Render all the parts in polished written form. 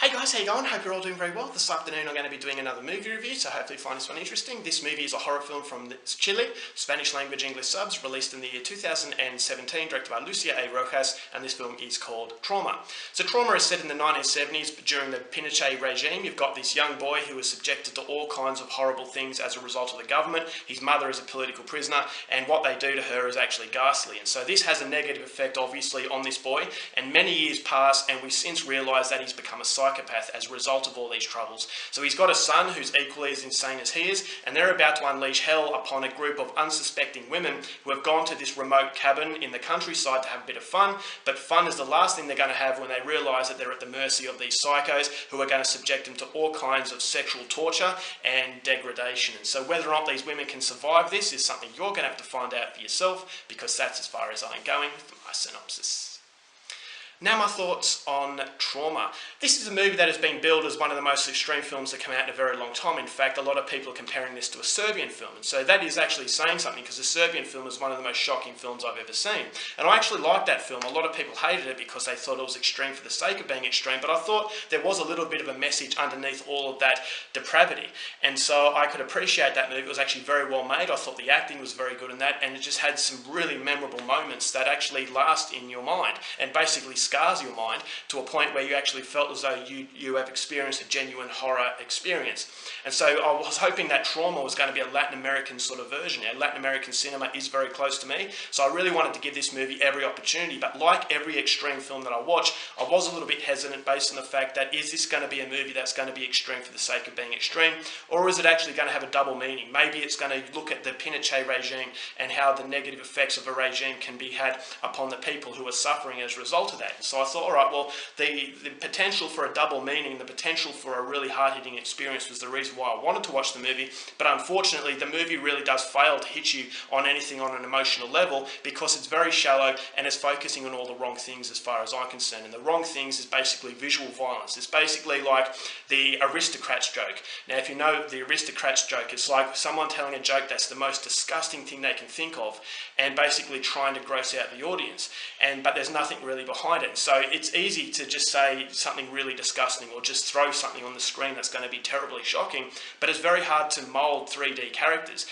Hey guys, how you going? Hope you're all doing very well. This afternoon I'm going to be doing another movie review, so hopefully you find this one interesting. This movie is a horror film from Chile, Spanish language English subs, released in the year 2017, directed by Lucia A. Rojas, and this film is called Trauma. So Trauma is set in the 1970s, but during the Pinochet regime. You've got this young boy who is subjected to all kinds of horrible things as a result of the government. His mother is a political prisoner, and what they do to her is actually ghastly. And so this has a negative effect, obviously, on this boy, and many years pass, and we since realise that he's become a psychopath as a result of all these troubles. So he's got a son who's equally as insane as he is, and they're about to unleash hell upon a group of unsuspecting women who have gone to this remote cabin in the countryside to have a bit of fun, but fun is the last thing they're going to have when they realise that they're at the mercy of these psychos who are going to subject them to all kinds of sexual torture and degradation. And so whether or not these women can survive this is something you're going to have to find out for yourself, because that's as far as I'm going for my synopsis. Now my thoughts on Trauma. This is a movie that has been billed as one of the most extreme films that come out in a very long time. In fact, a lot of people are comparing this to a Serbian film, and so that is actually saying something, because the Serbian film is one of the most shocking films I've ever seen. And I actually liked that film. A lot of people hated it because they thought it was extreme for the sake of being extreme, but I thought there was a little bit of a message underneath all of that depravity. And so I could appreciate that movie. It was actually very well made. I thought the acting was very good in that, and it just had some really memorable moments that actually last in your mind and basically scars your mind to a point where you actually felt as though you have experienced a genuine horror experience. And so I was hoping that Trauma was going to be a Latin American sort of version. Now, Latin American cinema is very close to me, so I really wanted to give this movie every opportunity, but like every extreme film that I watch, I was a little bit hesitant based on the fact that, is this going to be a movie that's going to be extreme for the sake of being extreme, or is it actually going to have a double meaning? Maybe it's going to look at the Pinochet regime and how the negative effects of a regime can be had upon the people who are suffering as a result of that. So I thought, all right, well, the potential for a double meaning, the potential for a really hard-hitting experience was the reason why I wanted to watch the movie, but unfortunately the movie really does fail to hit you on anything on an emotional level, because it's very shallow and it's focusing on all the wrong things as far as I'm concerned. And the wrong things is basically visual violence. It's basically like the aristocrats joke. Now, if you know the aristocrats joke, it's like someone telling a joke that's the most disgusting thing they can think of and basically trying to gross out the audience, but there's nothing really behind it. So it's easy to just say something really disgusting or just throw something on the screen that's going to be terribly shocking, but it's very hard to mould 3D characters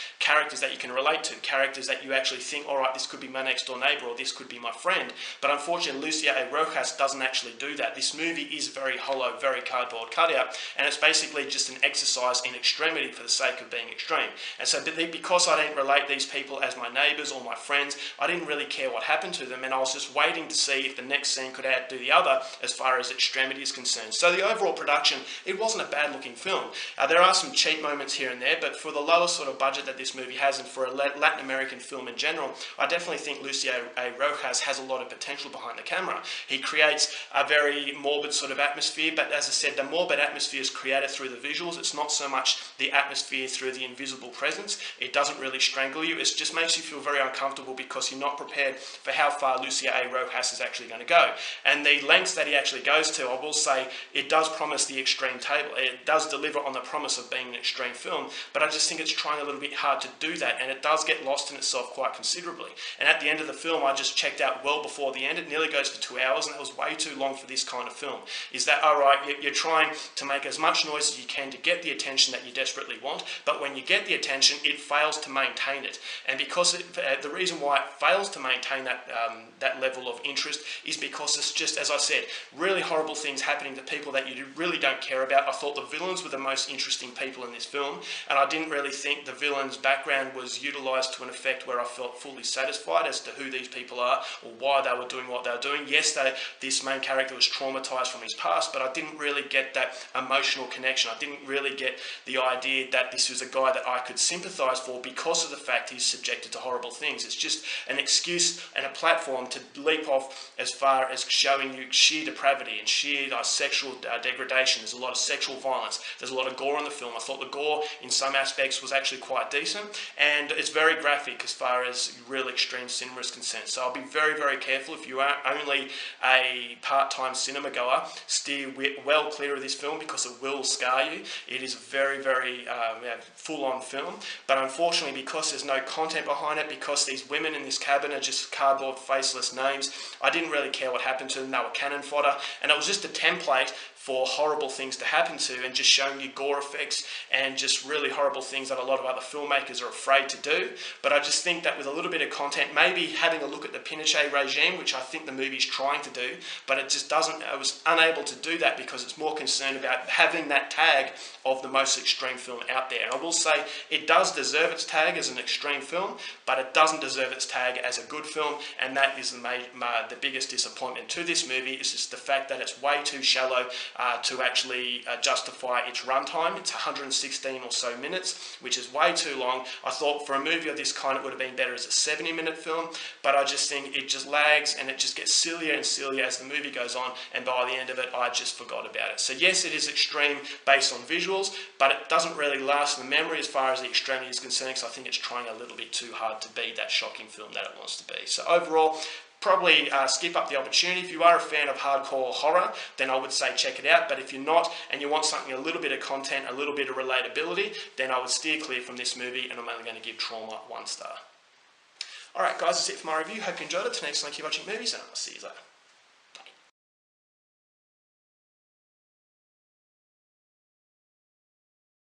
that you can relate to, characters that you actually think, all right, this could be my next door neighbour or this could be my friend. But unfortunately, Lucia A. Rojas doesn't actually do that. This movie is very hollow, very cardboard cutout, and it's basically just an exercise in extremity for the sake of being extreme. And so because I didn't relate these people as my neighbours or my friends, I didn't really care what happened to them, and I was just waiting to see if the next scene could outdo the other as far as extremity is concerned. So the overall production, it wasn't a bad looking film. There are some cheap moments here and there, but for the lower sort of budget that this movie has, and for a Latin American film in general, I definitely think Lucia A. Rojas has a lot of potential behind the camera. He creates a very morbid sort of atmosphere, but as I said, the morbid atmosphere is created through the visuals. It's not so much the atmosphere through the invisible presence. It doesn't really strangle you. It just makes you feel very uncomfortable because you're not prepared for how far Lucia A. Rojas is actually going to go. And the lengths that he actually goes to, I will say, it does promise the extreme table. It does deliver on the promise of being an extreme film, but I just think it's trying a little bit hard to do that, and it does get lost in itself quite considerably. And at the end of the film, I just checked out well before the end. It nearly goes for 2 hours, and that was way too long for this kind of film. Is that, all right, you're trying to make as much noise as you can to get the attention that you desperately want, but when you get the attention, it fails to maintain it. And because the reason why it fails to maintain that level of interest is because it's just, as I said, really horrible things happening to people that you really don't care about. I thought the villains were the most interesting people in this film, and I didn't really think the villain's background was utilised to an effect where I felt fully satisfied as to who these people are or why they were doing what they were doing. Yes, this main character was traumatised from his past, but I didn't really get that emotional connection. I didn't really get the idea that this was a guy that I could sympathise for because of the fact he's subjected to horrible things. It's just an excuse and a platform to leap off as far as showing you sheer depravity and sheer sexual degradation. There's a lot of sexual violence. There's a lot of gore in the film. I thought the gore in some aspects was actually quite decent, and it's very graphic as far as real extreme cinema is concerned. So I'll be very, very careful. If you are only a part-time cinema goer, steer well clear of this film because it will scar you. It is a very, very full-on film, but unfortunately, because there's no content behind it, because these women in this cabin are just cardboard faceless names, I didn't really care what happened to them. They were cannon fodder, and it was just a template for horrible things to happen to, and just showing you gore effects and just really horrible things that a lot of other filmmakers are afraid to do. But I just think that with a little bit of content, maybe having a look at the Pinochet regime, which I think the movie's trying to do, but it just doesn't, I was unable to do that because it's more concerned about having that tag of the most extreme film out there. And I will say it does deserve its tag as an extreme film, but it doesn't deserve its tag as a good film, and that is the biggest disappointment to this movie, is just the fact that it's way too shallow to actually justify its runtime. It's 116 or so minutes, which is way too long. I thought for a movie of this kind it would have been better as a 70-minute film, but I just think it just lags and it just gets sillier and sillier as the movie goes on, and by the end of it I just forgot about it. So yes, it is extreme based on visuals, but it doesn't really last in the memory as far as the extremity is concerned, because I think it's trying a little bit too hard to be that shocking film that it wants to be. So overall, probably skip up the opportunity. If you are a fan of hardcore horror, then I would say check it out. But if you're not, and you want something, a little bit of content, a little bit of relatability, then I would steer clear from this movie, and I'm only going to give Trauma 1 star. Alright guys, that's it for my review. Hope you enjoyed it. Till next time, keep watching movies, and I'll see you later.